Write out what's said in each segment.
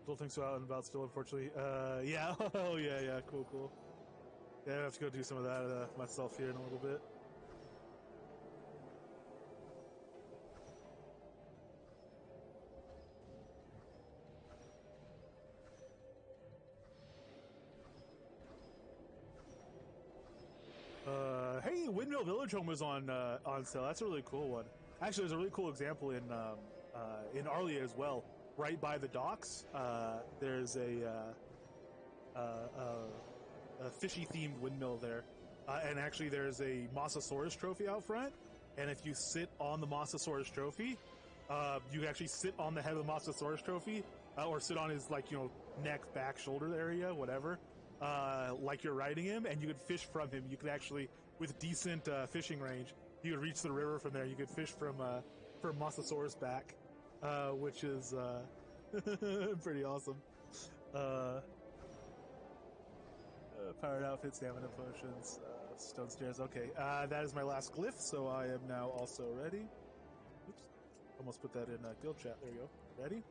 Still think so out and about still, unfortunately. Yeah. Oh, yeah, yeah. Cool, cool. Yeah, I have to go do some of that myself here in a little bit. Hey, Windmill Village Home was on sale. That's a really cool one. Actually, there's a really cool example in Arlia as well. Right by the docks, there's a fishy themed windmill there, and actually there's a Mosasaurus trophy out front. And if you sit on the Mosasaurus trophy, you actually sit on the head of the Mosasaurus trophy, or sit on his neck, back, shoulder area, whatever. Like you're riding him, and you could fish from him. You could actually, with decent fishing range, you could reach the river from there. You could fish from Mosasaurus back, which is pretty awesome. Powered outfit, stamina potions, stone stairs. Okay, that is my last glyph, so I am now also ready. Oops, almost put that in guild chat. There you go. Ready?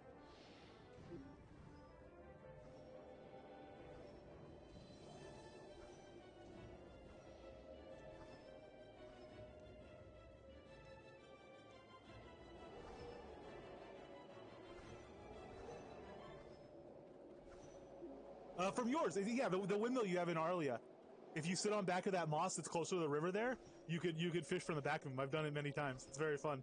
From yours, yeah, the windmill you have in Arlia. If you sit on back of that moss that's closer to the river there, you could fish from the back of them. I've done it many times. It's very fun.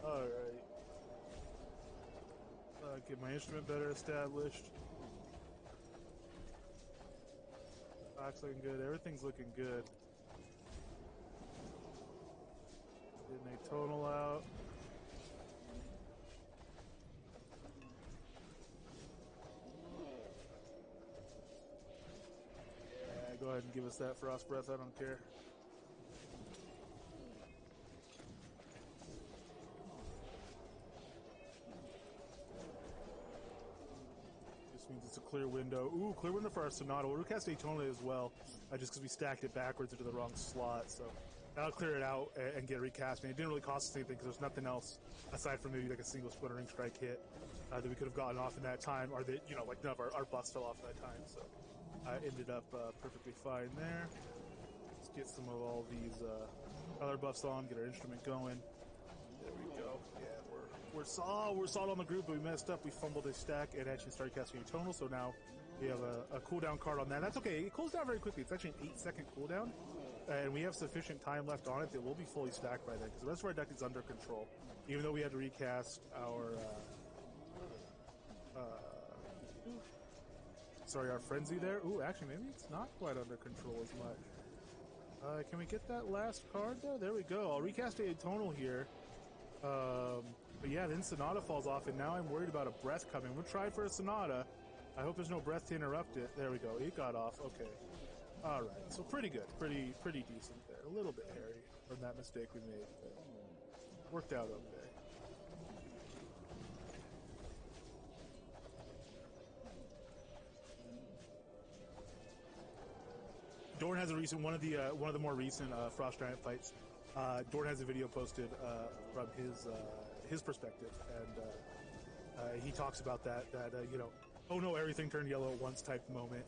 Alright. Get my instrument better established. Stock's looking good. Everything's looking good. Getting a tonal out. Yeah, go ahead and give us that frost breath. I don't care. Means it's a clear window. Ooh, clear window for our Sonata. We'll recast Daytona as well, just because we stacked it backwards into the wrong slot. So that'll clear it out and get recast. And it didn't really cost us anything because there's nothing else aside from maybe like a single splintering strike hit that we could have gotten off in that time, or that none of our buffs fell off in that time. So ended up perfectly fine there. Let's get some of all these other buffs on. Get our instrument going. There we go. Yeah, we're solid on the group, but we messed up. We fumbled a stack and actually started casting a tonal, so now we have a cooldown card on that. That's okay. It cools down very quickly. It's actually an 8-second cooldown, and we have sufficient time left on it that we'll be fully stacked by then, because the rest of our deck is under control, even though we had to recast our our frenzy there. Ooh, actually, maybe it's not quite under control as much. Can we get that last card, though? There we go. I'll recast a tonal here. But yeah, then Sonata falls off, and now I'm worried about a breath coming. We'll try for a Sonata. I hope there's no breath to interrupt it. There we go. It got off. Okay. All right. So pretty good. Pretty decent there. A little bit hairy from that mistake we made, but worked out okay. Dorn has one of the more recent Frost Giant fights. Dorn has a video posted from his perspective, and he talks about that oh no, everything turned yellow at once type moment,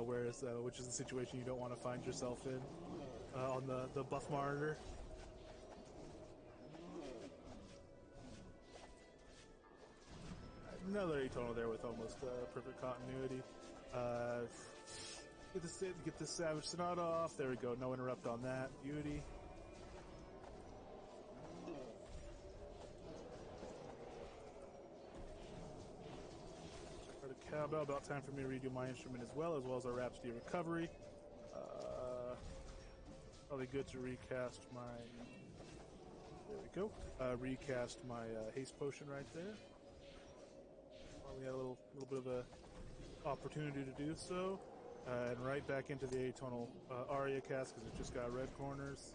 whereas which is the situation you don't want to find yourself in on the buff monitor. Another atonal there with almost perfect continuity. Get this Savage Sonata off. There we go. No interrupt on that. Beauty. cowbell. About time for me to redo my instrument as well as our Rhapsody recovery. Probably good to recast my... There we go. Recast my haste potion right there. We had a little bit of a opportunity to do so. And right back into the atonal Aria cast because it just got red corners.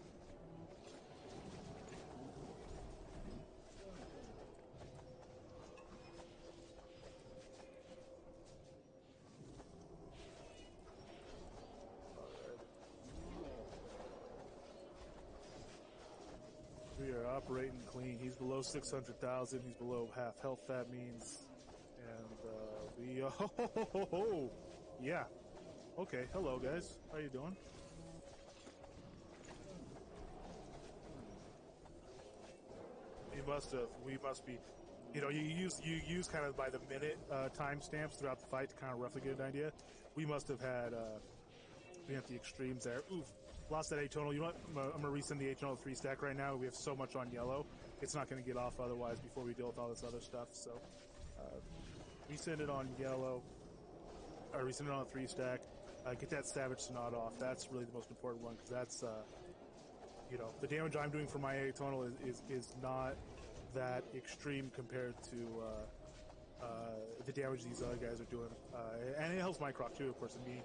We are operating clean. He's below 600,000. He's below half health, that means. And we... Oh, yeah. Okay, hello guys. How you doing? We must be... You know, you use kind of by the minute timestamps throughout the fight to kind of roughly get an idea. We must have had... we have the extremes there. Oof. Lost that atonal. You know what? I'm going to resend the atonal 3-stack right now. We have so much on yellow. It's not going to get off otherwise before we deal with all this other stuff. So, resend it on yellow. Or resend it on a 3-stack. Get that Savage Sonata off. That's really the most important one because that's, you know, the damage I'm doing for my atonal is not that extreme compared to the damage these other guys are doing. And it helps my croc too, of course, and me.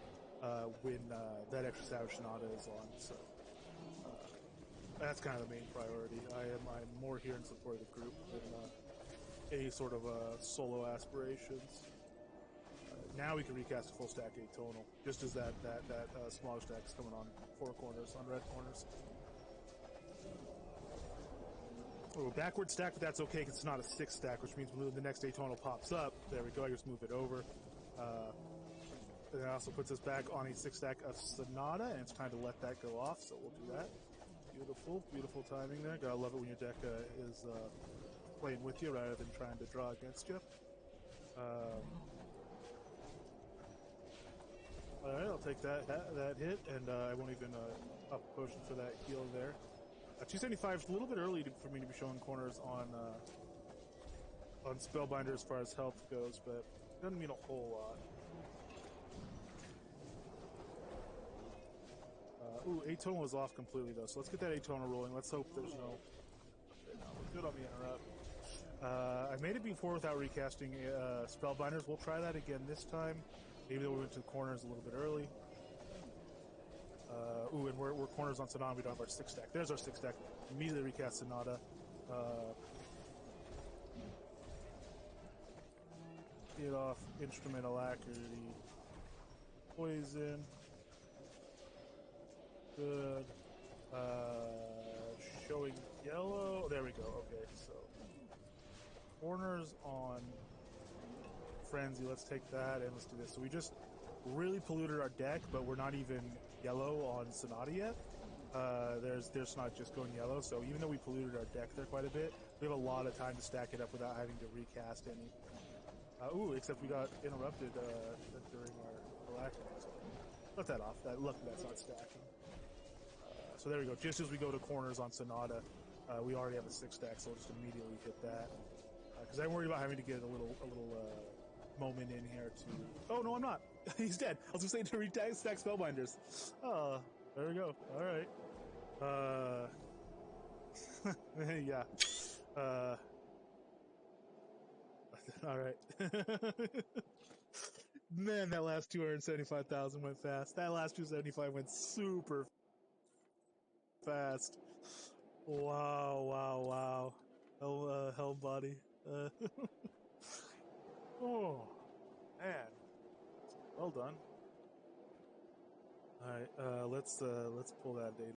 When that extra Savage Sonata is on, so that's kind of the main priority. I'm more here in support of the group than any sort of solo aspirations. Now we can recast a full stack atonal, just as that smaller stack is coming on 4 corners, on red corners. Oh, backward stack, but that's okay because it's not a 6 stack, which means when the next atonal pops up, there we go. I just move it over. And it also puts us back on a 6-stack of Sonata, and it's time to let that go off, so we'll do that. Beautiful, beautiful timing there. Gotta love it when your deck is playing with you rather than trying to draw against you. Alright, I'll take that hit, and I won't even up a potion for that heal there. 275 is a little bit early for me to be showing corners on Spellbinder as far as health goes, but it doesn't mean a whole lot. Ooh, atonal is off completely though, so let's get that atonal rolling. Let's hope there's no... Okay, no, we're good on the interrupt. I made it before without recasting Spellbinders. We'll try that again this time. Maybe we went to the corners a little bit early. Ooh, and we're corners on Sonata. We don't have our 6-stack. There's our 6-stack. Immediately recast Sonata. Get off Instrument Alacrity. Poison. Good. Showing yellow. There we go. Okay, so corners on Frenzy. Let's take that and let's do this. So we just really polluted our deck, but we're not even yellow on Sonata yet. There's not just going yellow. So even though we polluted our deck there quite a bit, we have a lot of time to stack it up without having to recast any. Ooh, except we got interrupted during our alacrity. So let that off. Luckily that's not stacking. So there we go. Just as we go to corners on Sonata, we already have a 6-stack, so we'll just immediately hit that. Because I'm worried about having to get a little moment in here to... Oh, no, I'm not. He's dead. I was going to say to re-stack Spellbinders. Oh, there we go. All right. Yeah. All right. Man, that last 275,000 went fast. That last 275 went super fast. Wow. Hell body. Oh, man. Well done. Alright, let's pull that data.